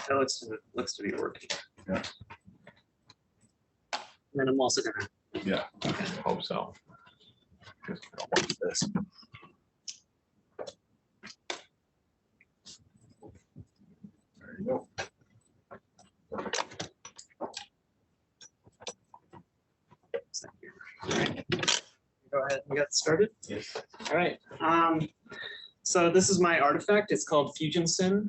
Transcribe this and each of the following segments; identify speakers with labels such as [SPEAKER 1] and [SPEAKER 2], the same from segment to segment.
[SPEAKER 1] That looks to be working.
[SPEAKER 2] Yeah.
[SPEAKER 1] And then I'm also gonna.
[SPEAKER 2] Yeah, I hope so. Just don't want this. There you go.
[SPEAKER 1] All right. Go ahead and get started.
[SPEAKER 2] Yes.
[SPEAKER 1] All right. So this is my artifact. It's called FusionSim.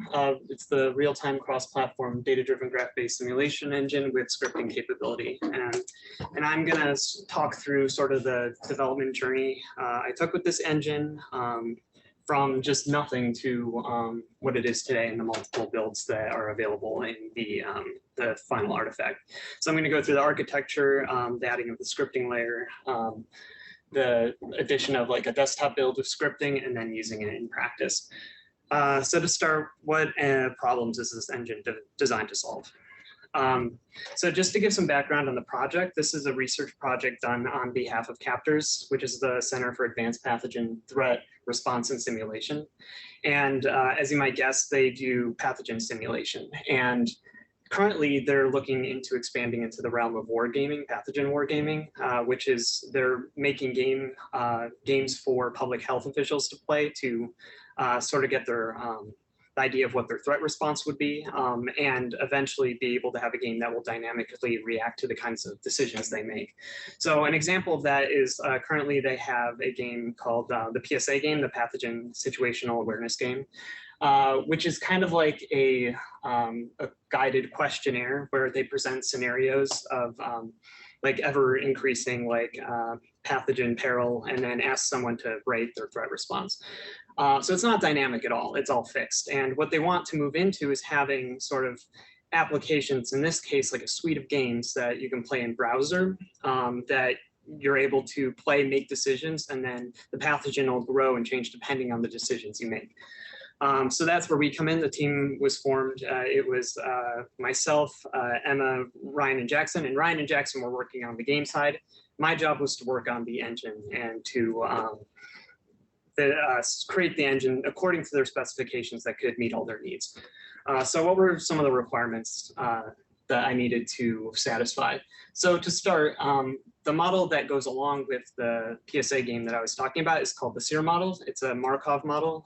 [SPEAKER 1] It's the real-time cross-platform data-driven graph-based simulation engine with scripting capability. And I'm going to talk through sort of the development journey I took with this engine from just nothing to what it is today and the multiple builds that are available in the final artifact. So I'm going to go through the architecture, the adding of the scripting layer, the addition of like a desktop build of scripting, and then using it in practice. So to start, what problems is this engine designed to solve? So just to give some background on the project, this is a research project done on behalf of CAPTORS, which is the Center for Advanced Pathogen Threat Response and Simulation. And as you might guess, they do pathogen simulation. And currently, they're looking into expanding into the realm of wargaming, pathogen wargaming, which is they're making games for public health officials to play to sort of get their idea of what their threat response would be, and eventually be able to have a game that will dynamically react to the kinds of decisions they make. So an example of that is currently they have a game called the PSA game, the Pathogen Situational Awareness game, which is kind of like a guided questionnaire where they present scenarios of like ever increasing like pathogen peril, and then ask someone to rate their threat response. So it's not dynamic at all, it's all fixed. And what they want to move into is having sort of applications, in this case, like a suite of games that you can play in browser that you're able to play, make decisions, and then the pathogen will grow and change depending on the decisions you make. So that's where we come in. The team was formed. It was myself, Emma, Ryan, and Jackson. And Ryan and Jackson were working on the game side. My job was to work on the engine and to create the engine according to their specifications that could meet all their needs. So what were some of the requirements that I needed to satisfy? So to start, the model that goes along with the PSA game that I was talking about is called the SEIR model. It's a Markov model.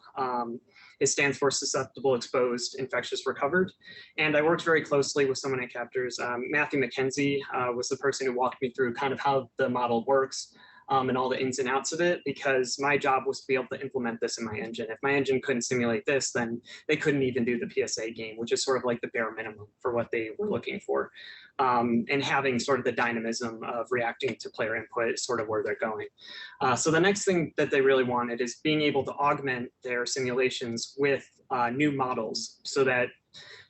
[SPEAKER 1] It stands for Susceptible, Exposed, Infectious, Recovered. And I worked very closely with someone at CAPTORS. Matthew McKenzie was the person who walked me through kind of how the model works and all the ins and outs of it, because my job was to be able to implement this in my engine. If my engine couldn't simulate this, then they couldn't even do the PSA game, which is sort of like the bare minimum for what they were looking for. And having sort of the dynamism of reacting to player input is sort of where they're going. So the next thing that they really wanted is being able to augment their simulations with new models, so that,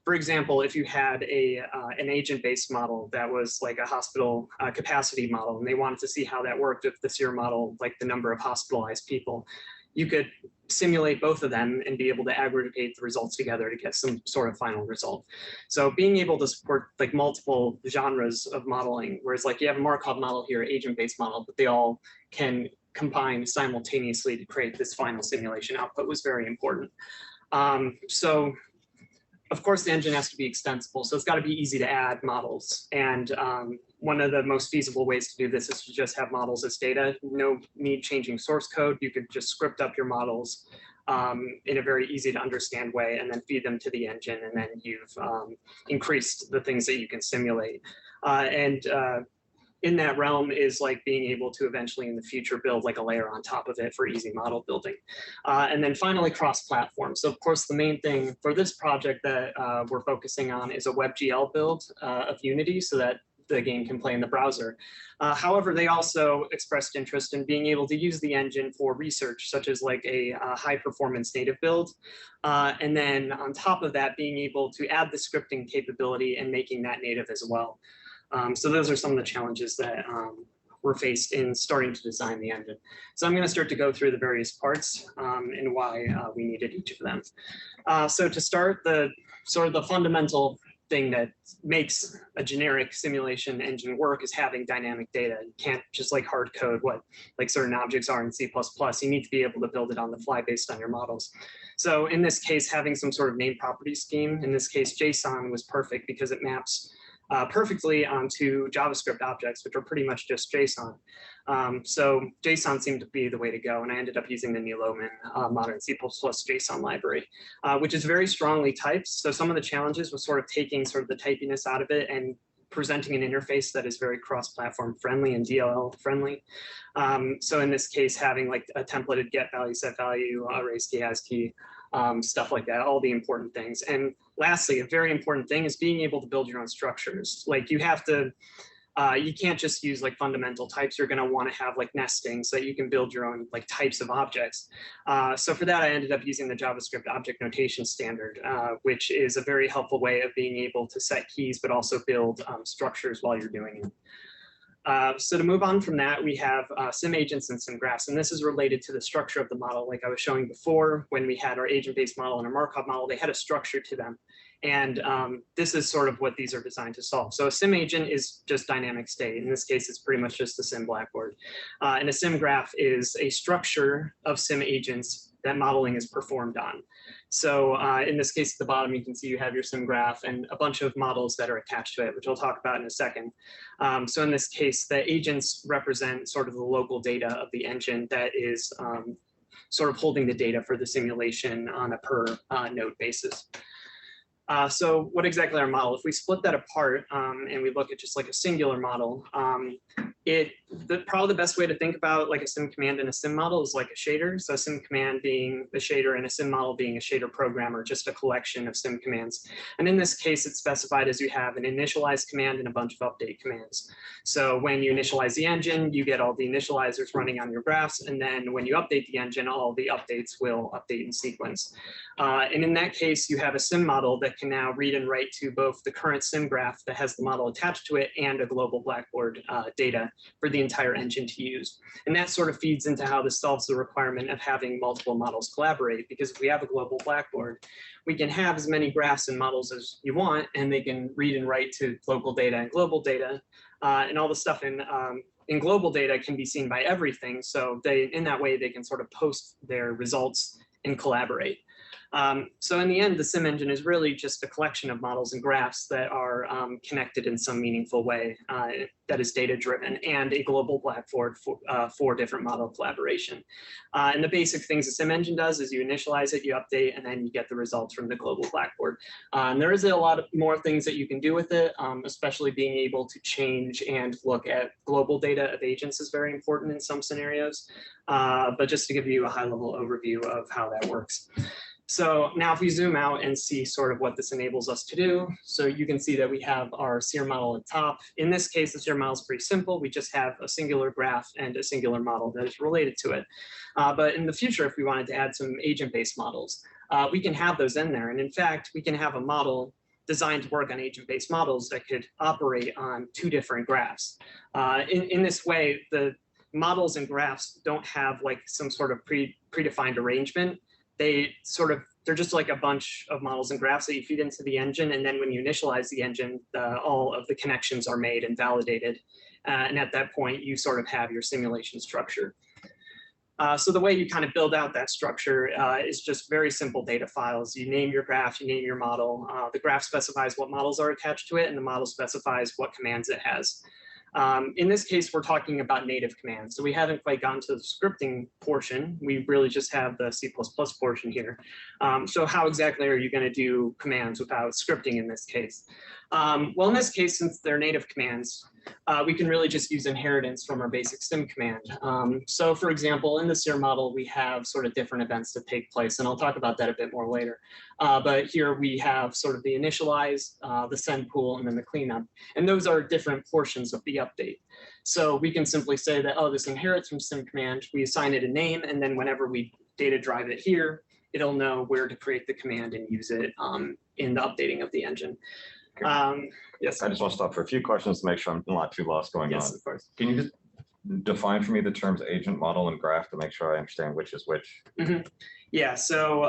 [SPEAKER 1] for example, if you had an agent-based model that was like a hospital capacity model, and they wanted to see how that worked with the SEIR model, like the number of hospitalized people, you could simulate both of them and be able to aggregate the results together to get some sort of final result. So being able to support like multiple genres of modeling, whereas like you have a Markov model here, agent-based model, but they all can combine simultaneously to create this final simulation output, was very important. So of course, the engine has to be extensible, so it's got to be easy to add models. And one of the most feasible ways to do this is to just have models as data. No need changing source code. You could just script up your models in a very easy to understand way, and then feed them to the engine, and then you've increased the things that you can simulate. In that realm is like being able to eventually in the future build like a layer on top of it for easy model building. And then finally, cross-platform. So of course, the main thing for this project that we're focusing on is a WebGL build of Unity so that the game can play in the browser. However, they also expressed interest in being able to use the engine for research, such as like a high-performance native build. And then on top of that, being able to add the scripting capability and making that native as well. So those are some of the challenges that were faced in starting to design the engine. So I'm going to start to go through the various parts and why we needed each of them. So to start, the sort of the fundamental thing that makes a generic simulation engine work is having dynamic data. You can't just like hard code what like certain objects are in C++. You need to be able to build it on the fly based on your models. So in this case, having some sort of name property scheme, in this case, JSON was perfect because it maps perfectly onto JavaScript objects, which are pretty much just JSON. So JSON seemed to be the way to go, and I ended up using the Neil modern C++ JSON library, which is very strongly typed. So some of the challenges was sort of taking sort of the typiness out of it and presenting an interface that is very cross-platform friendly and DLL friendly. So in this case, having like a templated get value, set value, raise key, has key, stuff like that, all the important things. And lastly, a very important thing is being able to build your own structures. Like you have to, you can't just use like fundamental types. You're going to want to have like nesting so that you can build your own like types of objects. So for that, I ended up using the JavaScript object notation standard, which is a very helpful way of being able to set keys, but also build structures while you're doing it. So to move on from that, we have sim agents and sim graphs, and this is related to the structure of the model. Like I was showing before, when we had our agent-based model and our Markov model, they had a structure to them. And this is sort of what these are designed to solve. So a sim agent is just dynamic state. In this case, it's pretty much just a sim blackboard. And a sim graph is a structure of sim agents that modeling is performed on. So in this case, at the bottom, you can see you have your sim graph and a bunch of models that are attached to it, which I'll talk about in a second. So in this case, the agents represent sort of the local data of the engine that is sort of holding the data for the simulation on a per node basis. So what exactly are model? If we split that apart and we look at just like a singular model, probably the best way to think about like a sim command and a sim model is like a shader. So a sim command being a shader and a sim model being a shader programmer, just a collection of sim commands. And in this case, it's specified as you have an initialize command and a bunch of update commands. So when you initialize the engine, you get all the initializers running on your graphs. And then when you update the engine, all the updates will update in sequence. And in that case, you have a sim model that can now read and write to both the current sim graph that has the model attached to it and a global blackboard data for the entire engine to use. And that sort of feeds into how this solves the requirement of having multiple models collaborate, because if we have a global blackboard, we can have as many graphs and models as you want, and they can read and write to local data and global data, and all the stuff in global data can be seen by everything. So in that way, they can sort of post their results and collaborate. So in the end, the sim engine is really just a collection of models and graphs that are connected in some meaningful way that is data-driven, and a global blackboard for different model collaboration. And the basic things the sim engine does is you initialize it, you update, and then you get the results from the global blackboard. And there is a lot of more things that you can do with it, especially being able to change and look at global data of agents is very important in some scenarios. But just to give you a high-level overview of how that works. So now if we zoom out and see sort of what this enables us to do, so you can see that we have our SEIR model at the top. In this case, the SEIR model is pretty simple. We just have a singular graph and a singular model that is related to it. But in the future, if we wanted to add some agent-based models, we can have those in there. And in fact, we can have a model designed to work on agent-based models that could operate on two different graphs. In this way, the models and graphs don't have like some sort of predefined arrangement. They're just like a bunch of models and graphs that you feed into the engine, and then when you initialize the engine, all of the connections are made and validated, and at that point you sort of have your simulation structure. So the way you kind of build out that structure is just very simple data files. You name your graph, you name your model. The graph specifies what models are attached to it, and the model specifies what commands it has. In this case, we're talking about native commands. So we haven't quite gotten to the scripting portion. We really just have the C++ portion here. So how exactly are you going to do commands without scripting in this case? Well, in this case, since they're native commands, we can really just use inheritance from our basic sim command. So for example, in the SEIR model, we have sort of different events that take place, and I'll talk about that a bit more later. But here we have sort of the initialize, the send pool, and then the cleanup. And those are different portions of the update. So we can simply say that, oh, this inherits from sim command, we assign it a name, and then whenever we data drive it here, it'll know where to create the command and use it in the updating of the engine. Yes.
[SPEAKER 3] I just want to stop for a few questions to make sure I'm not too lost going on.
[SPEAKER 1] Yes, of course.
[SPEAKER 3] Can you just define for me the terms agent, model, and graph to make sure I understand which is which?
[SPEAKER 1] Mm-hmm. Yeah, so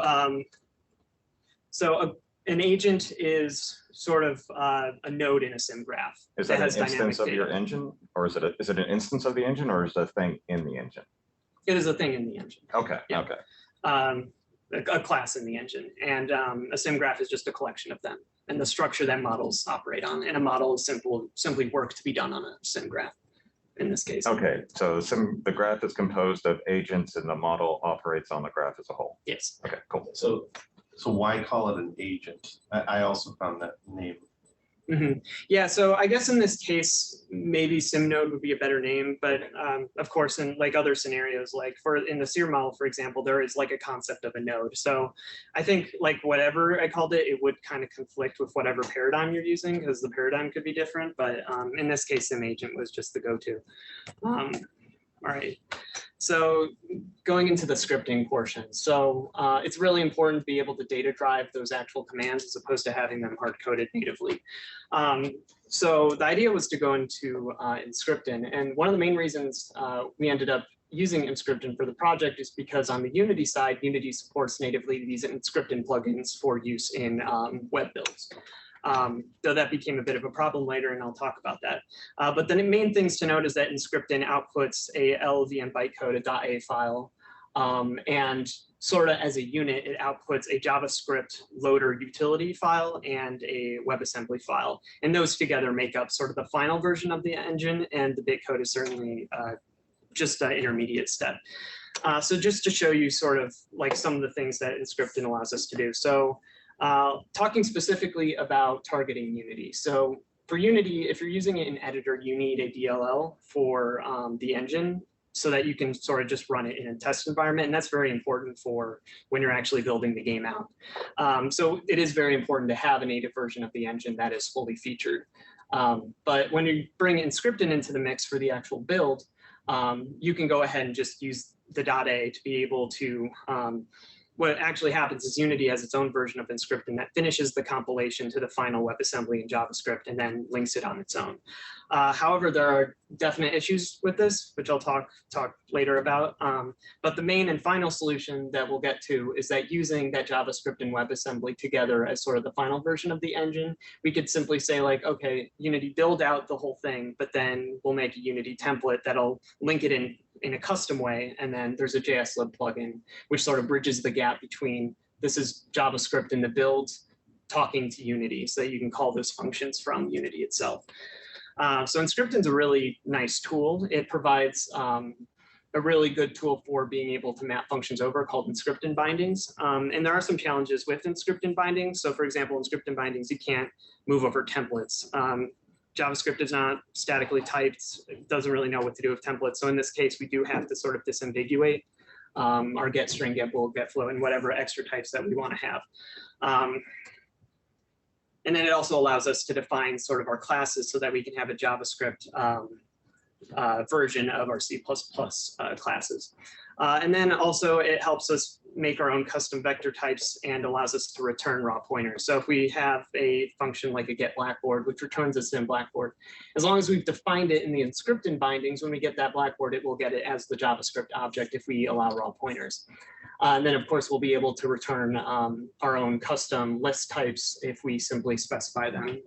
[SPEAKER 1] An agent is sort of a node in a sim graph.
[SPEAKER 3] Is that an
[SPEAKER 1] has dynamic
[SPEAKER 3] instance of your
[SPEAKER 1] data.
[SPEAKER 3] engine, or is it an instance of the engine, or is it a thing in the engine?
[SPEAKER 1] It is a thing in the engine.
[SPEAKER 3] Okay,
[SPEAKER 1] Yeah.
[SPEAKER 3] okay.
[SPEAKER 1] A class in the engine, and a sim graph is just a collection of them and the structure that models operate on. And a model is simply work to be done on a sim graph in this case.
[SPEAKER 3] Okay, so the graph is composed of agents and the model operates on the graph as a whole.
[SPEAKER 1] Yes.
[SPEAKER 3] Okay, cool.
[SPEAKER 4] So why call it an agent? I also found that name.
[SPEAKER 1] Yeah, so I guess in this case, maybe sim node would be a better name, but of course, in like other scenarios, like in the SEIR model, for example, there is like a concept of a node. So I think like whatever I called it, it would kind of conflict with whatever paradigm you're using because the paradigm could be different. But in this case, sim agent was just the go-to. All right. So going into the scripting portion. So it's really important to be able to data drive those actual commands as opposed to having them hard coded natively. So the idea was to go into Emscripten, and one of the main reasons we ended up using Emscripten for the project is because on the Unity side, Unity supports natively these Emscripten plugins for use in web builds. Though that became a bit of a problem later, and I'll talk about that. But the main things to note is that Emscripten outputs a LLVM bytecode, a .a file, and sort of as a unit, it outputs a JavaScript loader utility file and a WebAssembly file. And those together make up sort of the final version of the engine, and the bytecode is certainly just an intermediate step. So just to show you sort of like some of the things that Emscripten allows us to do. So talking specifically about targeting Unity. So for Unity, if you're using it in editor, you need a DLL for the engine so that you can sort of just run it in a test environment. And that's very important for when you're actually building the game out. So it is very important to have a native version of the engine that is fully featured. But when you bring Emscripten into the mix for the actual build, you can go ahead and just use the .a to be able to what actually happens is Unity has its own version of Emscripten that finishes the compilation to the final WebAssembly in JavaScript and then links it on its own. However, there are definite issues with this, which I'll talk later about. But the main and final solution that we'll get to is that using that JavaScript and WebAssembly together as sort of the final version of the engine, we could simply say like, okay, Unity build out the whole thing, but then we'll make a Unity template that'll link it in a custom way. And then there's a JSLib plugin, which sort of bridges the gap between this is JavaScript in the build talking to Unity so that you can call those functions from Unity itself. So Emscripten's a really nice tool. It provides a really good tool for being able to map functions over called Emscripten bindings. And there are some challenges with Emscripten bindings. So for example, Emscripten bindings, you can't move over templates. JavaScript is not statically typed. It doesn't really know what to do with templates. So in this case, we do have to sort of disambiguate our get string, get bool, get float, and whatever extra types that we want to have. And then it also allows us to define sort of our classes so that we can have a JavaScript version of our C++ classes. And then also it helps us make our own custom vector types and allows us to return raw pointers. So if we have a function like a get blackboard, which returns a sim blackboard, as long as we've defined it in the Emscripten bindings, when we get that blackboard, it will get it as the JavaScript object if we allow raw pointers. And then of course, we'll be able to return our own custom list types if we simply specify them.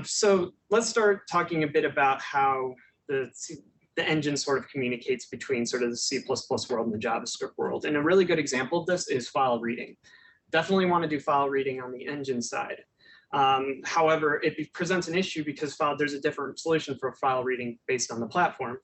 [SPEAKER 1] So let's start talking a bit about how the engine sort of communicates between sort of the C++ world and the JavaScript world. And a really good example of this is file reading. Definitely want to do file reading on the engine side. However, it presents an issue because there's a different solution for file reading based on the platform.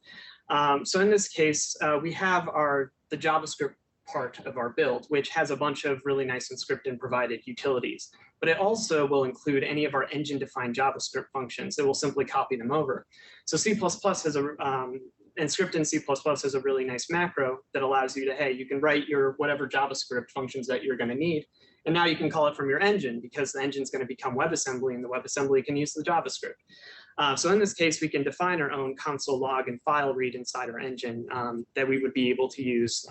[SPEAKER 1] So in this case, we have the JavaScript part of our build, which has a bunch of really nice Emscripten provided utilities, but it also will include any of our engine defined JavaScript functions. It will simply copy them over. So C++ has Emscripten C++ has a really nice macro that allows you to, hey, you can write your whatever JavaScript functions that you're going to need. And now you can call it from your engine because the engine is going to become WebAssembly and the WebAssembly can use the JavaScript. So in this case, we can define our own console log and file read inside our engine that we would be able to use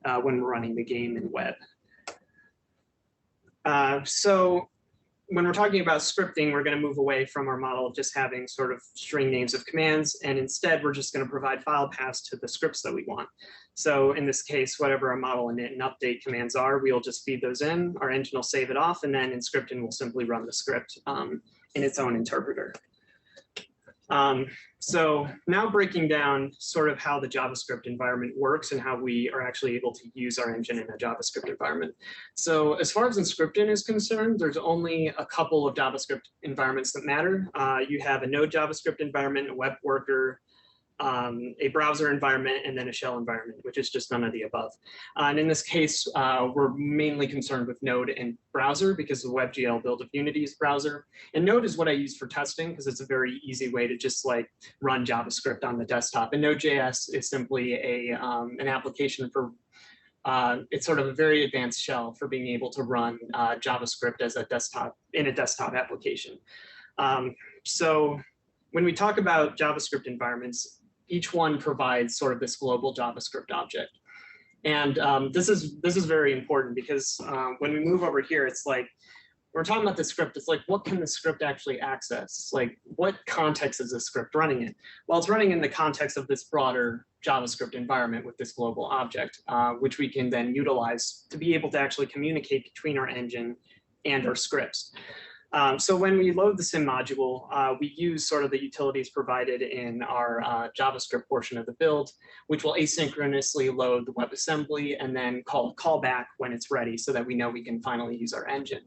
[SPEAKER 1] when we're running the game in web. So when we're talking about scripting, we're going to move away from our model of just having sort of string names of commands, and instead we're just going to provide file paths to the scripts that we want. So in this case, whatever our model init and update commands are, we'll just feed those in, our engine will save it off, and then Emscripten will simply run the script in its own interpreter. So now breaking down sort of how the JavaScript environment works and how we are actually able to use our engine in a JavaScript environment. So as far as Emscripten is concerned, there's only a couple of JavaScript environments that matter. You have a Node JavaScript environment, a web worker, a browser environment, and then a shell environment, which is just none of the above. And in this case, we're mainly concerned with Node and browser because the WebGL build of Unity is browser. And Node is what I use for testing because it's a very easy way to just like run JavaScript on the desktop. And Node.js is simply an application for, it's sort of a very advanced shell for being able to run JavaScript as a desktop, in a desktop application. So when we talk about JavaScript environments, each one provides sort of this global JavaScript object. And this is very important because when we move over here, it's like, we're talking about the script, it's like, what can the script actually access? Like, what context is the script running in? Well, it's running in the context of this broader JavaScript environment with this global object, which we can then utilize to be able to actually communicate between our engine and our scripts. So when we load the sim module, we use sort of the utilities provided in our JavaScript portion of the build, which will asynchronously load the WebAssembly and then call back when it's ready so that we know we can finally use our engine.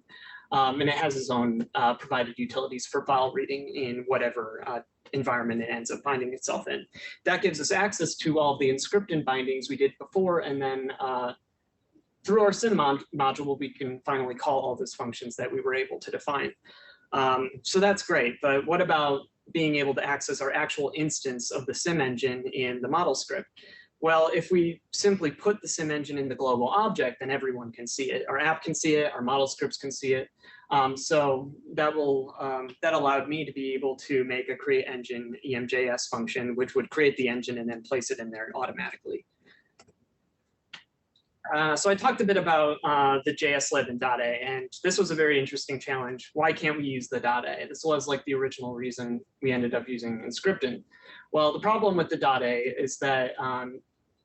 [SPEAKER 1] And it has its own provided utilities for file reading in whatever environment it ends up finding itself in. That gives us access to all of the Emscripten bindings we did before, and then through our sim module, we can finally call all those functions that we were able to define. So that's great, but what about being able to access our actual instance of the sim engine in the model script? Well, if we simply put the sim engine in the global object, then everyone can see it. Our app can see it, our model scripts can see it. So that allowed me to be able to make a create engine EMJS function, which would create the engine and then place it in there automatically. So I talked a bit about the JSLib and .a, and this was a very interesting challenge. Why can't we use the .a? This was like the original reason we ended up using Emscripten. Well, the problem with the .a is that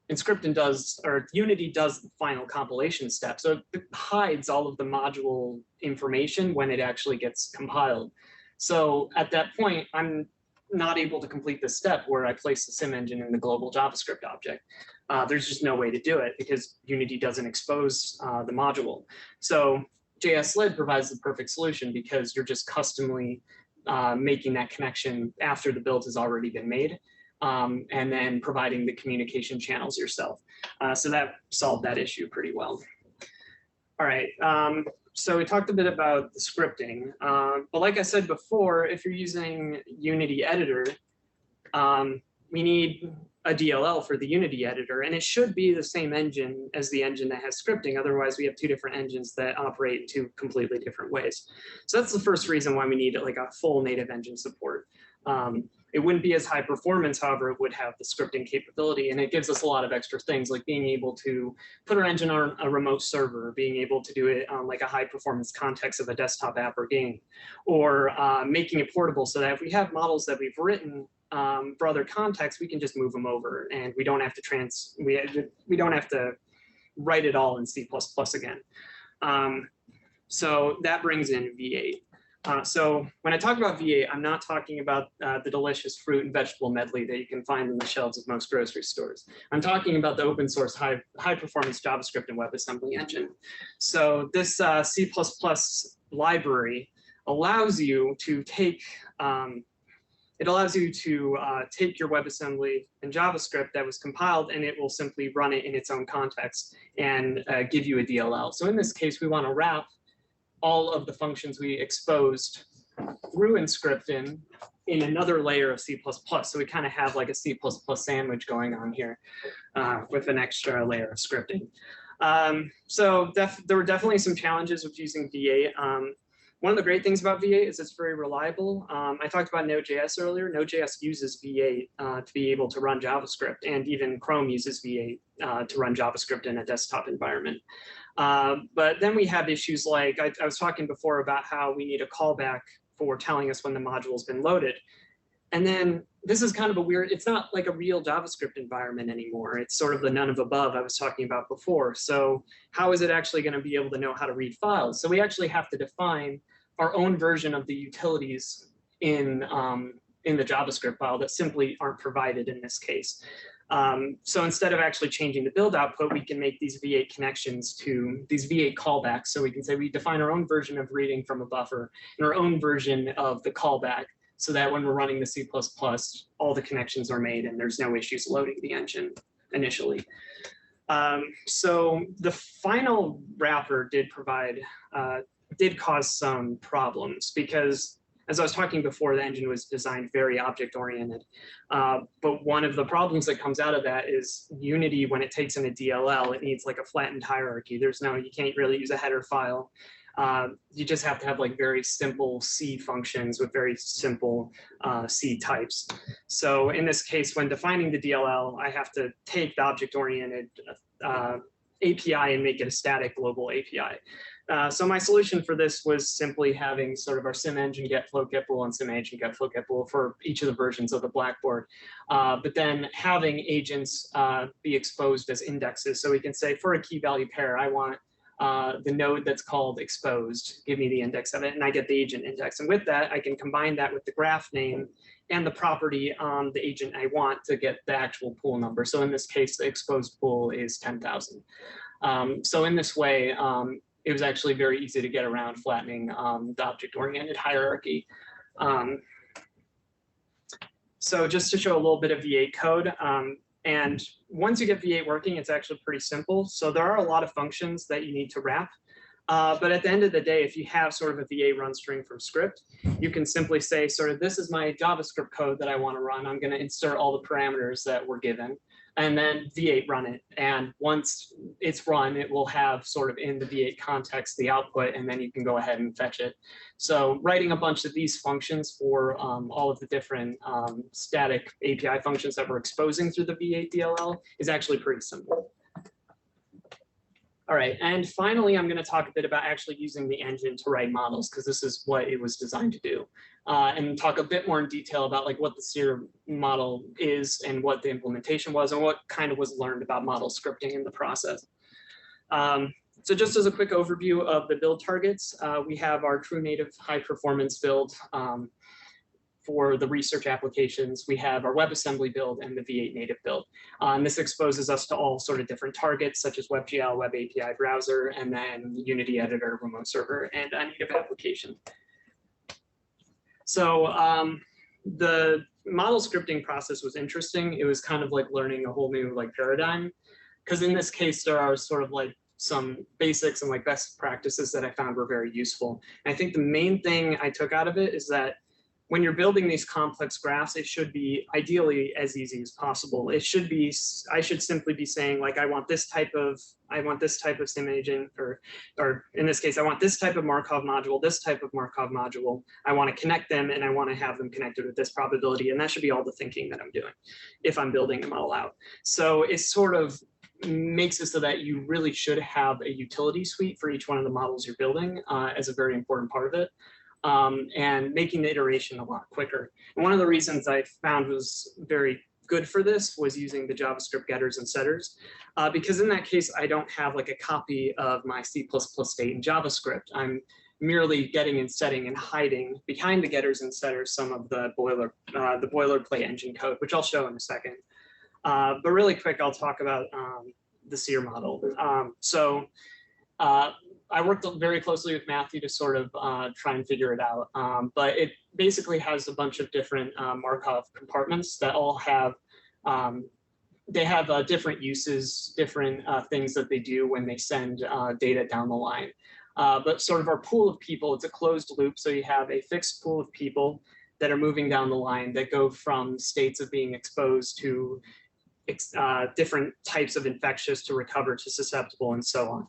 [SPEAKER 1] Emscripten does, or Unity does the final compilation step. So it hides all of the module information when it actually gets compiled. So at that point, I'm not able to complete the step where I place the sim engine in the global JavaScript object. There's just no way to do it because Unity doesn't expose the module. So JSLib provides the perfect solution because you're just customly making that connection after the build has already been made, and then providing the communication channels yourself. So that solved that issue pretty well. All right, so we talked a bit about the scripting, but like I said before, if you're using Unity editor, we need a DLL for the Unity editor, and it should be the same engine as the engine that has scripting. Otherwise, we have two different engines that operate in two completely different ways. So that's the first reason why we need like a full native engine support. It wouldn't be as high performance, however, it would have the scripting capability, and it gives us a lot of extra things like being able to put our engine on a remote server, being able to do it on like a high performance context of a desktop app or game, or making it portable so that if we have models that we've written for other contexts, we can just move them over, and we don't have to we don't have to write it all in C++ again. So that brings in V8. So when I talk about V8, I'm not talking about the delicious fruit and vegetable medley that you can find in the shelves of most grocery stores. I'm talking about the open source high performance JavaScript and WebAssembly engine. So this C++ library allows you to take take your WebAssembly and JavaScript that was compiled, and it will simply run it in its own context and give you a DLL. So in this case, we want to wrap all of the functions we exposed through Emscripten in another layer of C++. So we kind of have like a C++ sandwich going on here with an extra layer of scripting. So there were definitely some challenges with using V8. One of the great things about V8 is it's very reliable. I talked about Node.js earlier. Node.js uses V8 to be able to run JavaScript, and even Chrome uses V8 to run JavaScript in a desktop environment. But then we have issues like I was talking before about how we need a callback for telling us when the module's been loaded. And then this is kind of a weird, it's not like a real JavaScript environment anymore. It's sort of the none of above I was talking about before. So how is it actually going to be able to know how to read files? So we actually have to define our own version of the utilities in the JavaScript file that simply aren't provided in this case. So instead of actually changing the build output, we can make these V8 connections to these V8 callbacks. So we can say we define our own version of reading from a buffer and our own version of the callback, so that when we're running the C++, all the connections are made and there's no issues loading the engine initially. So the final wrapper did cause some problems because, as I was talking before, the engine was designed very object-oriented. But one of the problems that comes out of that is Unity, when it takes in a DLL, it needs like a flattened hierarchy. You can't really use a header file. You just have to have like very simple C functions with very simple C types. So in this case, when defining the DLL, I have to take the object-oriented API and make it a static global API. So my solution for this was simply having sort of our sim engine get float get bool and sim agent get float get bool for each of the versions of the Blackboard. But then having agents be exposed as indexes. So we can say for a key value pair, I want the node that's called exposed, give me the index of it, and I get the agent index. And with that, I can combine that with the graph name and the property on the agent I want to get the actual pool number. So in this case, the exposed pool is 10,000. So in this way, it was actually very easy to get around flattening the object-oriented hierarchy. So just to show a little bit of V8 code, and once you get V8 working, it's actually pretty simple. So there are a lot of functions that you need to wrap. But at the end of the day, if you have sort of a V8 run string from script, you can simply say sort of, this is my JavaScript code that I want to run. I'm going to insert all the parameters that were given, and then V8 run it. And once it's run, it will have sort of in the V8 context the output, and then you can go ahead and fetch it. So writing a bunch of these functions for all of the different static API functions that we're exposing through the V8 DLL is actually pretty simple. All right, and finally, I'm going to talk a bit about actually using the engine to write models, because this is what it was designed to do, and talk a bit more in detail about like what the SEIR model is and what the implementation was and what kind of was learned about model scripting in the process. So just as a quick overview of the build targets, we have our true native high performance build for the research applications. We have our WebAssembly build and the V8 native build. And this exposes us to all sort of different targets, such as WebGL, Web API browser, and then Unity editor, remote server, and a native application. So the model scripting process was interesting. It was kind of like learning a whole new like paradigm, because in this case, there are sort of like some basics and like best practices that I found were very useful. And I think the main thing I took out of it is that when you're building these complex graphs, it should be ideally as easy as possible. It should be, I should simply be saying like, I want this type of sim agent, or in this case, I want this type of Markov module, this type of Markov module. I want to connect them and I want to have them connected with this probability. And that should be all the thinking that I'm doing if I'm building the model out. So it sort of makes it so that you really should have a utility suite for each one of the models you're building as a very important part of it. And making the iteration a lot quicker. And one of the reasons I found was very good for this was using the JavaScript getters and setters, because in that case, I don't have like a copy of my C++ state in JavaScript. I'm merely getting and setting and hiding behind the getters and setters some of the boilerplate engine code, which I'll show in a second. But really quick, I'll talk about the SEIR model. I worked very closely with Matthew to sort of try and figure it out. But it basically has a bunch of different Markov compartments that all have, they have different uses, different things that they do when they send data down the line. But sort of our pool of people, it's a closed loop. So you have a fixed pool of people that are moving down the line that go from states of being exposed to different types of infectious to recover to susceptible and so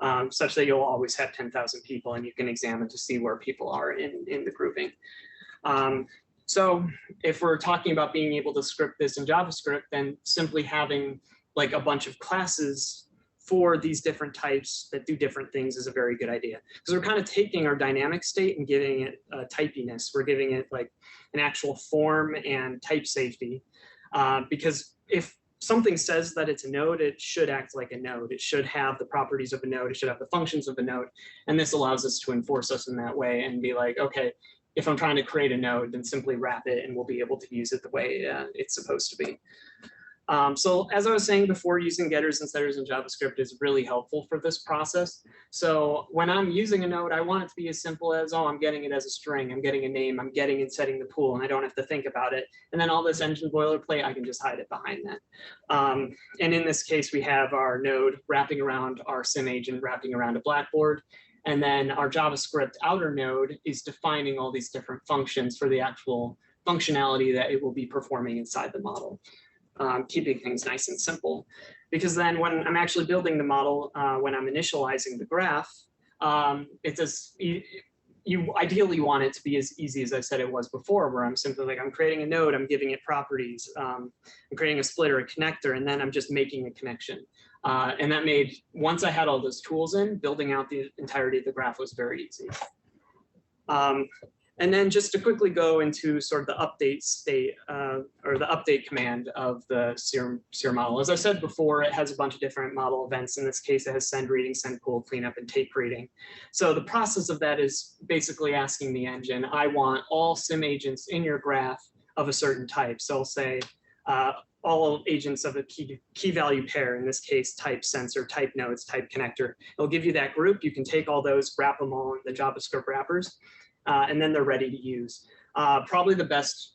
[SPEAKER 1] on, such that you'll always have 10,000 people and you can examine to see where people are in the grouping. So if we're talking about being able to script this in JavaScript, then simply having like a bunch of classes for these different types that do different things is a very good idea, because we're kind of taking our dynamic state and giving it a typiness. We're giving it like an actual form and type safety, because if something says that it's a node, it should act like a node. It should have the properties of a node. It should have the functions of a node. And this allows us to enforce us in that way and be like, okay, if I'm trying to create a node, then simply wrap it and we'll be able to use it the way it's supposed to be. So as I was saying before, using getters and setters in JavaScript is really helpful for this process. So when I'm using a node, I want it to be as simple as, oh, I'm getting it as a string, I'm getting a name, I'm getting and setting the pool, and I don't have to think about it. And then all this engine boilerplate, I can just hide it behind that. And in this case, we have our node wrapping around our sim agent, wrapping around a blackboard. And then our JavaScript outer node is defining all these different functions for the actual functionality that it will be performing inside the model. Keeping things nice and simple, because then when I'm actually building the model, when I'm initializing the graph, it's as you ideally want it to be as easy as I said it was before, where I'm simply like, I'm creating a node, I'm giving it properties, I'm creating a splitter, a connector, and then I'm just making a connection. And that made, once I had all those tools in, building out the entirety of the graph was very easy. And then just to quickly go into sort of the update state or the update command of the SEIR model. As I said before, it has a bunch of different model events. In this case, it has send reading, send pool, cleanup, and take reading. So the process of that is basically asking the engine, I want all sim agents in your graph of a certain type. So I'll say all agents of a key value pair, in this case, type sensor, type nodes, type connector. It'll give you that group. You can take all those, wrap them all in the JavaScript wrappers. And then they're ready to use. Probably the best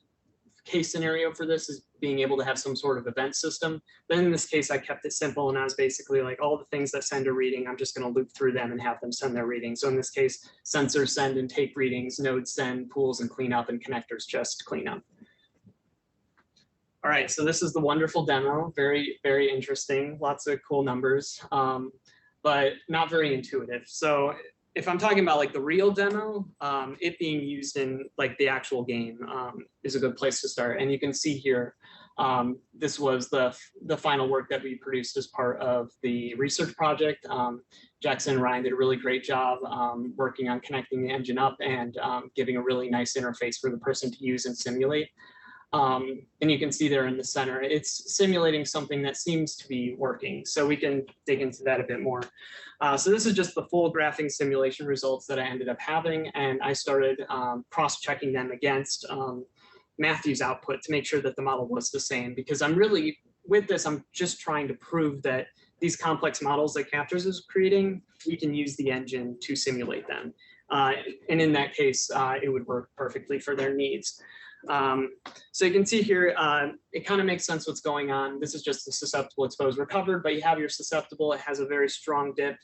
[SPEAKER 1] case scenario for this is being able to have some sort of event system. But in this case, I kept it simple, and I was basically like, all the things that send a reading, I'm just going to loop through them and have them send their readings. So in this case, sensors send and take readings, nodes send, pools and clean up, and connectors just clean up. All right, so this is the wonderful demo. Very, very interesting. Lots of cool numbers, but not very intuitive. So if I'm talking about like the real demo, it being used in like the actual game is a good place to start. And you can see here, this was the final work that we produced as part of the research project. Jackson and Ryan did a really great job working on connecting the engine up and giving a really nice interface for the person to use and simulate. And you can see there in the center, it's simulating something that seems to be working. So we can dig into that a bit more. So this is just the full graphing simulation results that I ended up having. And I started cross-checking them against Matthew's output to make sure that the model was the same. Because I'm really, with this, I'm just trying to prove that these complex models that Captors is creating, we can use the engine to simulate them. And in that case, it would work perfectly for their needs. So you can see here, it kind of makes sense what's going on. This is just the susceptible, exposed, recovered, but you have your susceptible. It has a very strong dip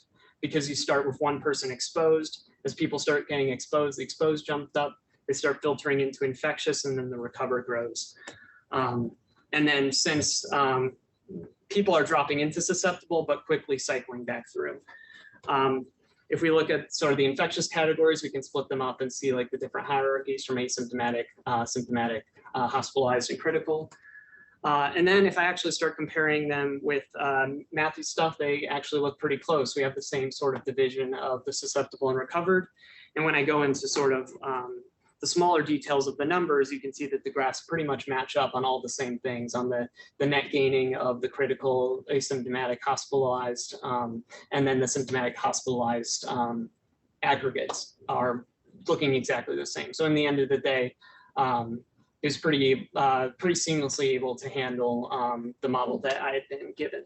[SPEAKER 1] because you start with one person exposed. As people start getting exposed, the exposed jumped up, they start filtering into infectious, and then the recover grows. And then since people are dropping into susceptible, but quickly cycling back through. If we look at sort of the infectious categories, we can split them up and see like the different hierarchies from asymptomatic, symptomatic, hospitalized, and critical. And then if I actually start comparing them with Matthew's stuff, they actually look pretty close. We have the same sort of division of the susceptible and recovered. And when I go into sort of the smaller details of the numbers, you can see that the graphs pretty much match up on all the same things, on the net gaining of the critical, asymptomatic, hospitalized, and then the symptomatic hospitalized aggregates are looking exactly the same. So in the end of the day, it was pretty seamlessly able to handle the model that I had been given.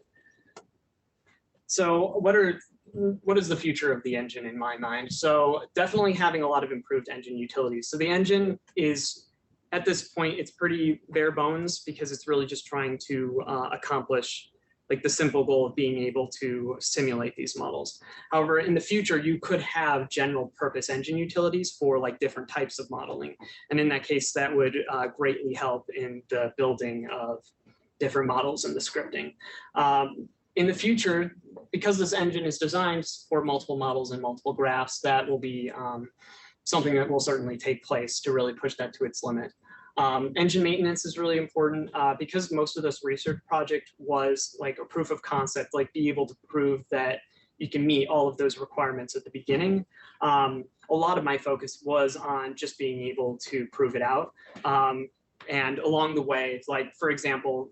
[SPEAKER 1] So what is the future of the engine in my mind? So definitely having a lot of improved engine utilities. So the engine is, at this point, it's pretty bare bones because it's really just trying to accomplish like the simple goal of being able to simulate these models. However, in the future, you could have general purpose engine utilities for like different types of modeling. And in that case, that would greatly help in the building of different models and the scripting. In the future, because this engine is designed for multiple models and multiple graphs, that will be something that will certainly take place to really push that to its limit. Engine maintenance is really important because most of this research project was like a proof of concept, like be able to prove that you can meet all of those requirements at the beginning. A lot of my focus was on just being able to prove it out. And along the way, like for example,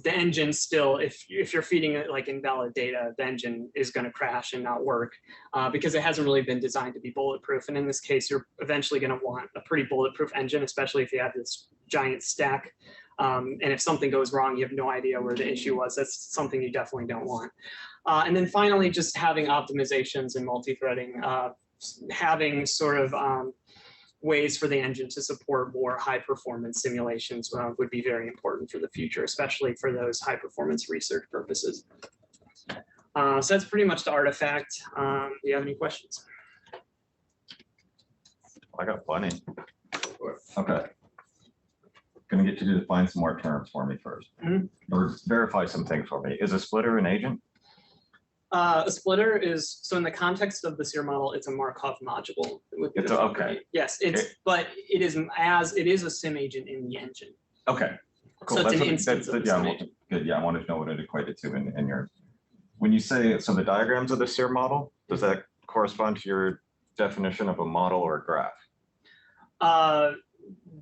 [SPEAKER 1] the engine still, if you're feeding it like invalid data, the engine is going to crash and not work because it hasn't really been designed to be bulletproof. And in this case, you're eventually going to want a pretty bulletproof engine, especially if you have this giant stack. And if something goes wrong, you have no idea where the issue was. That's something you definitely don't want. And then finally, just having optimizations and multi-threading, having sort of ways for the engine to support more high performance simulations would be very important for the future, especially for those high performance research purposes. So that's pretty much the artifact. Do you have any questions?
[SPEAKER 3] I got plenty. Okay. Gonna get you to define some more terms for me first, or verify some things for me. Is a splitter an agent?
[SPEAKER 1] A splitter is, so in the context of the SEIR model, it's a Markov module.
[SPEAKER 3] It's okay.
[SPEAKER 1] Yes, but it is a sim agent in the engine.
[SPEAKER 3] Okay, cool.
[SPEAKER 1] So it's
[SPEAKER 3] That's
[SPEAKER 1] an instance of the sim
[SPEAKER 3] yeah,
[SPEAKER 1] agent.
[SPEAKER 3] good. Yeah, I wanted to know what it equated to in your. When you say, so the diagrams of the SEIR model, does that correspond to your definition of a model or a graph?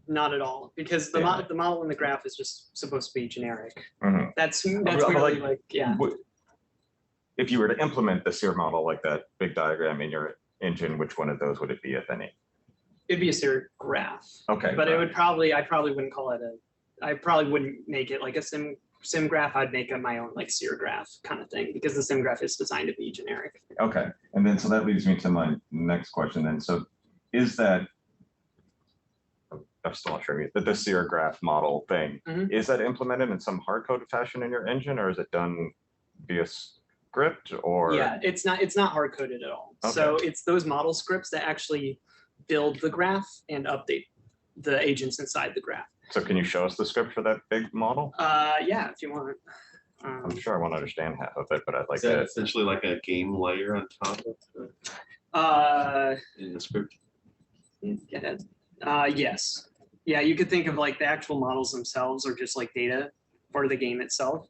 [SPEAKER 1] Not at all, because the model and the graph is just supposed to be generic.
[SPEAKER 3] Mhm.
[SPEAKER 1] That's
[SPEAKER 3] But
[SPEAKER 1] really like, yeah.
[SPEAKER 3] If you were to implement the SEIR model like that big diagram in your engine, which one of those would it be, if any?
[SPEAKER 1] It'd be a SEIR graph.
[SPEAKER 3] Okay.
[SPEAKER 1] But it would probably, I probably wouldn't call it I probably wouldn't make it like a sim graph. I'd make it my own like SEIR graph kind of thing, because the sim graph is designed to be generic.
[SPEAKER 3] Okay, and then so that leads me to my next question then. So is that, I'm still not sure, the SEIR graph model thing, is that implemented in some hard-coded fashion in your engine, or is it done via script, or?
[SPEAKER 1] Yeah, it's not hard coded at all.
[SPEAKER 3] Okay.
[SPEAKER 1] So it's those model scripts that actually build the graph and update the agents inside the graph.
[SPEAKER 3] So can you show us the script for that big model?
[SPEAKER 1] Yeah, if you want.
[SPEAKER 3] I'm sure I won't understand half of it, but I'd like
[SPEAKER 4] Is that
[SPEAKER 3] to.
[SPEAKER 4] essentially like a game layer on top of in the script?
[SPEAKER 1] Yes. Yeah, you could think of like the actual models themselves are just like data for the game itself.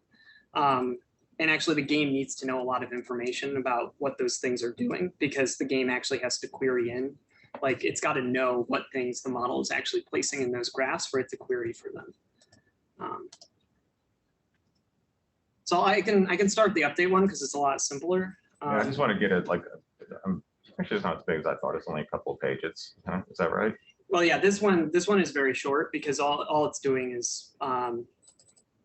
[SPEAKER 1] And actually the game needs to know a lot of information about what those things are doing, because the game actually has to query in. Like it's got to know what things the model is actually placing in those graphs for it to query for them. So I can start the update one because it's a lot simpler.
[SPEAKER 3] Yeah, I just want to get it like, actually it's not as big as I thought. It's only a couple of pages. Is that right?
[SPEAKER 1] Well, yeah, this one is very short because all it's doing is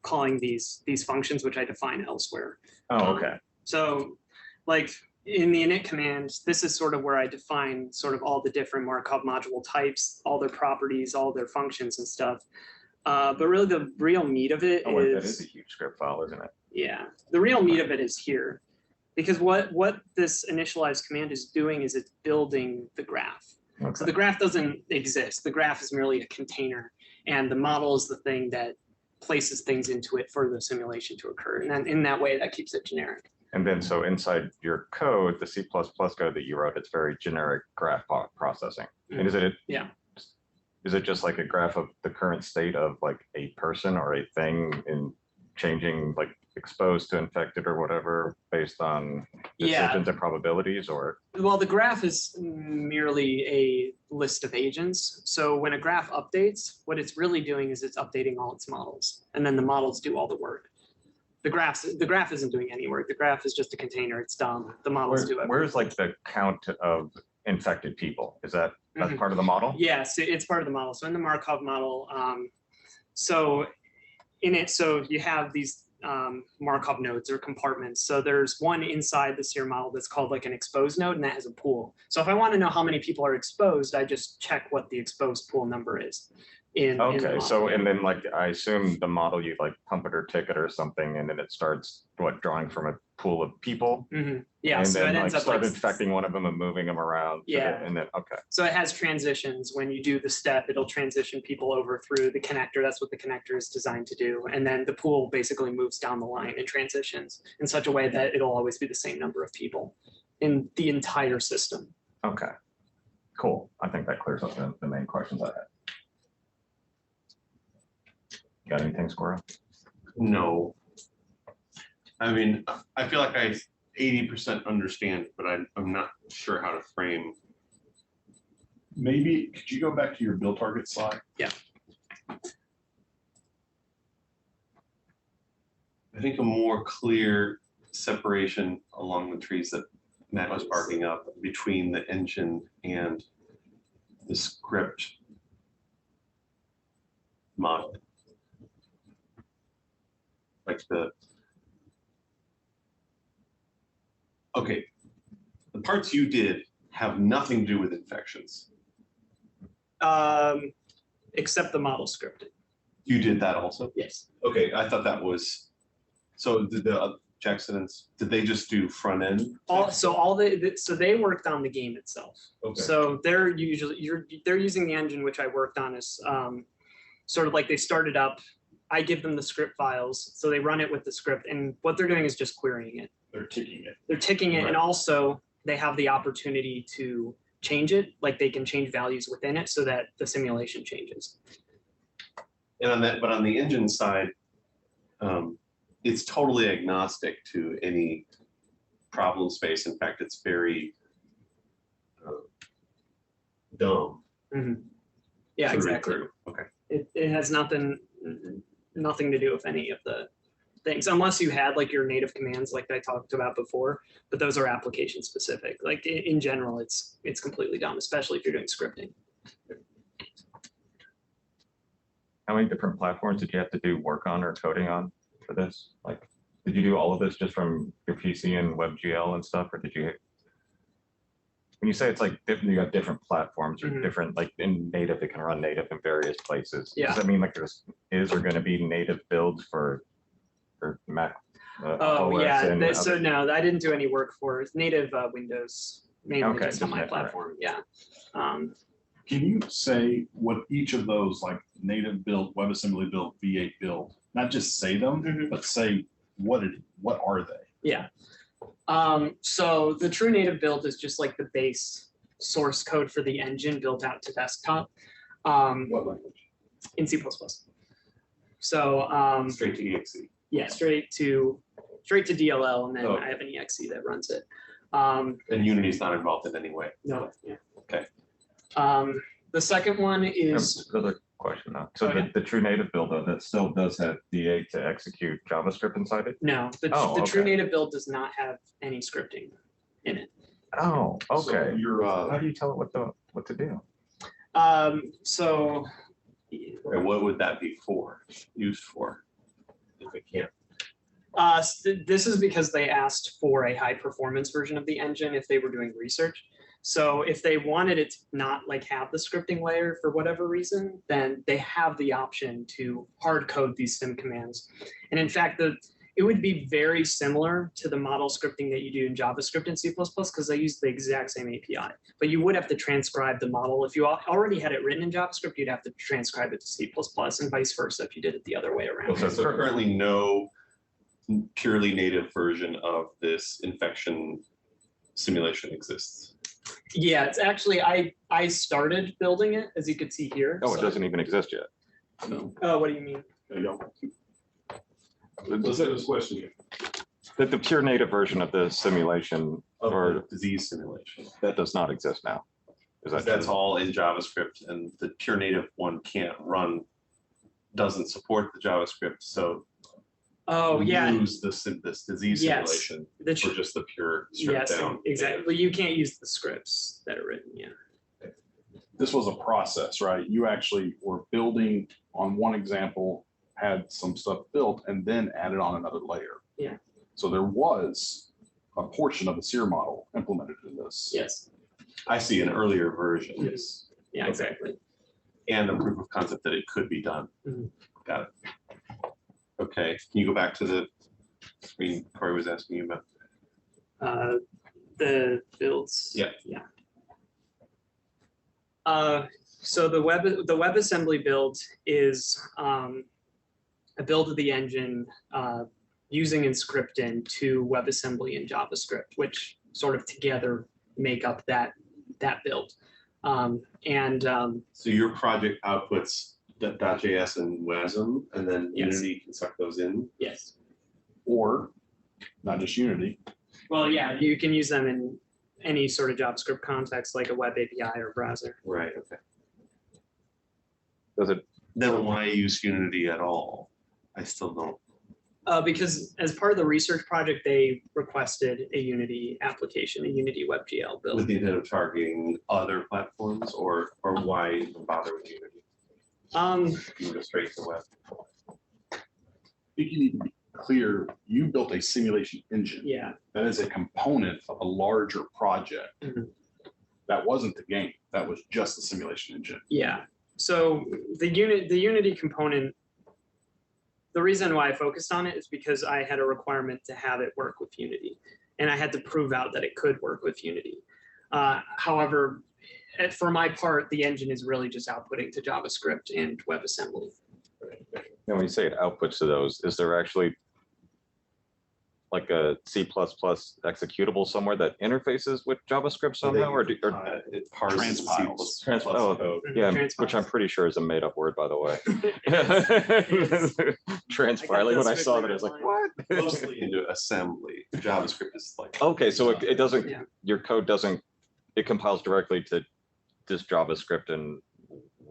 [SPEAKER 1] calling these functions, which I define elsewhere.
[SPEAKER 3] Oh, okay.
[SPEAKER 1] So like in the init command, this is sort of where I define sort of all the different Markov module types, all their properties, all their functions and stuff. But really the real meat of it
[SPEAKER 3] wait,
[SPEAKER 1] is,
[SPEAKER 3] that is a huge script file, isn't it?
[SPEAKER 1] yeah, the real meat of it is here. Because what this initialize command is doing is it's building the graph.
[SPEAKER 3] Okay.
[SPEAKER 1] So the graph doesn't exist. The graph is merely a container, and the model is the thing that places things into it for the simulation to occur. And then in that way, that keeps it generic.
[SPEAKER 3] And then so inside your code, the C++ code that you wrote, it's very generic graph processing. And is it?
[SPEAKER 1] Yeah.
[SPEAKER 3] Is it just like a graph of the current state of like a person or a thing in changing, like exposed to infected or whatever based on decisions and probabilities, or?
[SPEAKER 1] Well, the graph is merely a list of agents. So when a graph updates, what it's really doing is it's updating all its models, and then the models do all the work. The graph isn't doing any work. The graph is just a container. It's dumb. The models do everything.
[SPEAKER 3] Where's like the count of infected people? Is that that's part of the model?
[SPEAKER 1] Yes, it's part of the model. So in the Markov model, so in it, so you have these Markov nodes or compartments. So there's one inside the SEIR model that's called like an exposed node, and that has a pool. So if I want to know how many people are exposed, I just check what the exposed pool number is.
[SPEAKER 3] Okay, so and then like I assume the model you like pump it or ticket or something, and then it starts drawing from a pool of people.
[SPEAKER 1] Yeah,
[SPEAKER 3] and
[SPEAKER 1] so
[SPEAKER 3] then
[SPEAKER 1] it ends
[SPEAKER 3] like
[SPEAKER 1] up
[SPEAKER 3] start
[SPEAKER 1] like
[SPEAKER 3] infecting one of them and moving them around.
[SPEAKER 1] Yeah,
[SPEAKER 3] and then okay.
[SPEAKER 1] So it has transitions. When you do the step, it'll transition people over through the connector. That's what the connector is designed to do. And then the pool basically moves down the line and transitions in such a way that it'll always be the same number of people in the entire system.
[SPEAKER 3] Okay, cool. I think that clears up the main questions I had. Got anything, Squirrel?
[SPEAKER 4] No. I mean, I feel like I 80% understand, but I'm not sure how to frame.
[SPEAKER 5] Maybe, could you go back to your build target slide?
[SPEAKER 1] Yeah.
[SPEAKER 4] I think a more clear separation along the trees that Matt was barking up between the engine and the script model. Like okay, the parts you did have nothing to do with infections.
[SPEAKER 1] Except the model scripting.
[SPEAKER 4] You did that also?
[SPEAKER 1] Yes.
[SPEAKER 4] Okay, I thought that was, so did the Jackson's, did they just do front end?
[SPEAKER 1] So they worked on the game itself.
[SPEAKER 4] Okay.
[SPEAKER 1] So they're using the engine which I worked on as sort of like they started up. I give them the script files, so they run it with the script, and what they're doing is just querying it.
[SPEAKER 5] They're ticking it.
[SPEAKER 1] They're ticking it,
[SPEAKER 4] Right.
[SPEAKER 1] and also they have the opportunity to change it, like they can change values within it so that the simulation changes.
[SPEAKER 4] And on that, but on the engine side, it's totally agnostic to any problem space. In fact, it's very dumb.
[SPEAKER 1] Mhm. Yeah,
[SPEAKER 4] to read
[SPEAKER 1] exactly.
[SPEAKER 4] through. Okay.
[SPEAKER 1] It has nothing to do with any of the things, unless you had like your native commands like I talked about before, but those are application specific. Like in general, it's completely dumb, especially if you're doing scripting.
[SPEAKER 3] How many different platforms did you have to do work on or coding on for this? Like, did you do all of this just from your PC and WebGL and stuff, or did you? When you say it's like different, you got different platforms or
[SPEAKER 1] Mhm.
[SPEAKER 3] different, like in native, it can run native in various places.
[SPEAKER 1] Yeah.
[SPEAKER 3] Does that mean like there's going to be native builds for Mac?
[SPEAKER 1] Oh
[SPEAKER 3] OS
[SPEAKER 1] yeah,
[SPEAKER 3] and
[SPEAKER 1] so
[SPEAKER 3] other-
[SPEAKER 1] no, I didn't do any work for native Windows, mainly
[SPEAKER 3] Okay,
[SPEAKER 1] just on
[SPEAKER 3] just
[SPEAKER 1] my
[SPEAKER 3] Mac, all right.
[SPEAKER 1] platform. Yeah.
[SPEAKER 5] Can you say what each of those, like native build, WebAssembly build, V8 build, not just say them,
[SPEAKER 1] Mhm.
[SPEAKER 5] but say what are they?
[SPEAKER 1] Yeah. So the true native build is just like the base source code for the engine built out to desktop
[SPEAKER 5] What language?
[SPEAKER 1] in C++. So
[SPEAKER 4] Straight to EXE.
[SPEAKER 1] yeah, straight to DLL, and then
[SPEAKER 4] Oh.
[SPEAKER 1] I have an exe that runs it.
[SPEAKER 4] And Unity's not involved in any way.
[SPEAKER 1] No. Yeah.
[SPEAKER 4] Okay.
[SPEAKER 1] The second one is
[SPEAKER 3] Another question though. So
[SPEAKER 1] Oh, yeah.
[SPEAKER 3] the true native build though, that still does have D8 to execute JavaScript inside it?
[SPEAKER 1] no, the
[SPEAKER 3] Oh,
[SPEAKER 1] true
[SPEAKER 3] okay.
[SPEAKER 1] native build does not have any scripting in it.
[SPEAKER 3] Oh,
[SPEAKER 5] So
[SPEAKER 3] okay.
[SPEAKER 5] you're,
[SPEAKER 3] How do you tell it what to do?
[SPEAKER 1] So
[SPEAKER 4] And what would that be used for? If it can't.
[SPEAKER 1] this is because they asked for a high performance version of the engine if they were doing research. So if they wanted it to not like have the scripting layer for whatever reason, then they have the option to hard code these sim commands. And in fact, it would be very similar to the model scripting that you do in JavaScript and C++ because they use the exact same API. But you would have to transcribe the model. If you already had it written in JavaScript, you'd have to transcribe it to C++ and vice versa if you did it the other way around.
[SPEAKER 4] Okay, so currently no purely native version of this infection simulation exists.
[SPEAKER 1] Yeah, it's actually, I started building it, as you could see here.
[SPEAKER 3] Oh, it
[SPEAKER 1] so-
[SPEAKER 3] doesn't even exist yet.
[SPEAKER 1] Oh, what do you mean?
[SPEAKER 5] there you go. Let's say this question.
[SPEAKER 3] The pure native version of the simulation
[SPEAKER 4] Of
[SPEAKER 3] or
[SPEAKER 4] the disease simulation.
[SPEAKER 3] that does not exist now. Is that
[SPEAKER 4] That's
[SPEAKER 3] true?
[SPEAKER 4] all in JavaScript, and the pure native one can't run, doesn't support the JavaScript, so
[SPEAKER 1] Oh,
[SPEAKER 4] we
[SPEAKER 1] yeah,
[SPEAKER 4] use this disease
[SPEAKER 1] Yes.
[SPEAKER 4] simulation
[SPEAKER 1] the
[SPEAKER 4] for just the pure stripped
[SPEAKER 1] yes,
[SPEAKER 4] down.
[SPEAKER 1] exactly. You can't use the scripts that are written, yeah.
[SPEAKER 5] This was a process, right? You actually were building on one example, had some stuff built, and then added on another layer.
[SPEAKER 1] Yeah.
[SPEAKER 5] So there was a portion of the SEIR model implemented in this.
[SPEAKER 1] Yes,
[SPEAKER 4] I see an earlier version.
[SPEAKER 1] yes, yeah,
[SPEAKER 4] Okay.
[SPEAKER 1] exactly.
[SPEAKER 4] And a proof of concept that it could be done.
[SPEAKER 1] Mhm.
[SPEAKER 4] Got it. Okay, can you go back to the screen Corey was asking you about?
[SPEAKER 1] The builds.
[SPEAKER 4] Yeah.
[SPEAKER 1] Yeah. So the WebAssembly build is a build of the engine using Emscripten to WebAssembly and JavaScript, which sort of together make up that build.
[SPEAKER 4] So your project outputs .js and WASM, and then
[SPEAKER 1] Yes.
[SPEAKER 4] Unity can suck those in.
[SPEAKER 1] Yes.
[SPEAKER 5] Or not just Unity.
[SPEAKER 1] Well, yeah, you can use them in any sort of JavaScript context, like a web API or browser.
[SPEAKER 4] Right, okay.
[SPEAKER 3] Does it,
[SPEAKER 4] Then why use Unity at all? I still don't.
[SPEAKER 1] Because as part of the research project, they requested a Unity application, a Unity WebGL build.
[SPEAKER 4] With the intent of targeting other platforms, or why even bother with Unity? You can go straight to web.
[SPEAKER 5] I think you need to be clear, you built a simulation engine.
[SPEAKER 1] Yeah.
[SPEAKER 5] That is a component of a larger project.
[SPEAKER 1] Mhm.
[SPEAKER 5] That wasn't the game. That was just the simulation engine.
[SPEAKER 1] Yeah. So the Unity component, the reason why I focused on it is because I had a requirement to have it work with Unity, and I had to prove out that it could work with Unity. However, for my part, the engine is really just outputting to JavaScript and WebAssembly.
[SPEAKER 3] when you say it outputs to those, is there actually like a C++ executable somewhere that interfaces with JavaScript somehow, or
[SPEAKER 4] It parses
[SPEAKER 5] Transpiled.
[SPEAKER 3] Transpiled.
[SPEAKER 4] code.
[SPEAKER 3] Yeah,
[SPEAKER 1] Transpiled.
[SPEAKER 3] which I'm pretty sure is a made up word, by the way. Transpiling, when I saw that, I was like, what?
[SPEAKER 4] Mostly into assembly. JavaScript is like.
[SPEAKER 3] Okay, so it doesn't,
[SPEAKER 1] Yeah.
[SPEAKER 3] your code doesn't, it compiles directly to this JavaScript and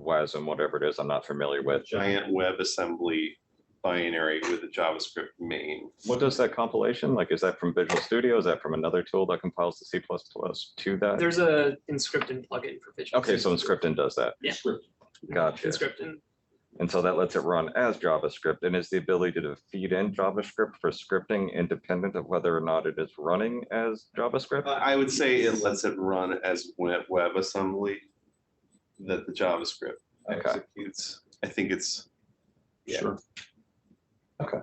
[SPEAKER 3] WASM, whatever it is, I'm not familiar with.
[SPEAKER 4] Giant WebAssembly binary with a JavaScript main.
[SPEAKER 3] What does that compilation, like, is that from Visual Studio? Is that from another tool that compiles to C++ to that?
[SPEAKER 1] There's a Emscripten plugin for Visual
[SPEAKER 3] Okay, so
[SPEAKER 1] Studio.
[SPEAKER 3] Emscripten does that.
[SPEAKER 1] Yeah.
[SPEAKER 3] Gotcha.
[SPEAKER 1] Emscripten.
[SPEAKER 3] And so that lets it run as JavaScript, and is the ability to feed in JavaScript for scripting independent of whether or not it is running as JavaScript?
[SPEAKER 4] I would say it lets it run as WebAssembly that the JavaScript
[SPEAKER 3] Okay.
[SPEAKER 4] executes. I think it's, yeah.
[SPEAKER 5] Sure.
[SPEAKER 3] I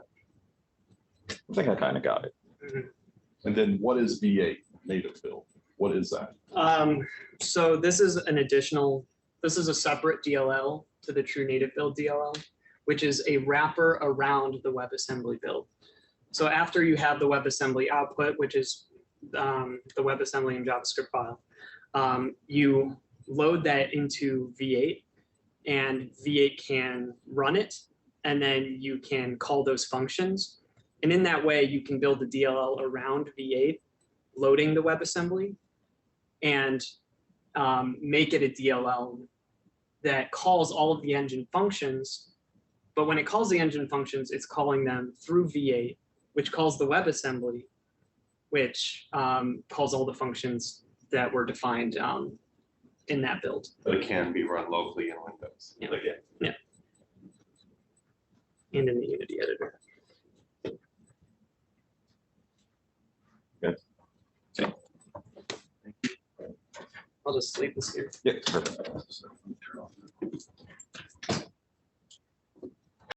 [SPEAKER 3] think I kind of got it.
[SPEAKER 5] And then what is V8 native build? What is that?
[SPEAKER 1] So this is this is a separate DLL to the true native build DLL, which is a wrapper around the WebAssembly build. So after you have the WebAssembly output, which is the WebAssembly and JavaScript file, you load that into V8, and V8 can run it, and then you can call those functions. And in that way, you can build a DLL around V8, loading the WebAssembly, and make it a DLL that calls all of the engine functions. But when it calls the engine functions, it's calling them through V8, which calls the WebAssembly, which calls all the functions that were defined in that build.
[SPEAKER 4] But it can be run locally in Windows.
[SPEAKER 1] Yeah.
[SPEAKER 4] Again.
[SPEAKER 1] And in the Unity editor. I'll just leave this here.
[SPEAKER 3] Yeah, perfect.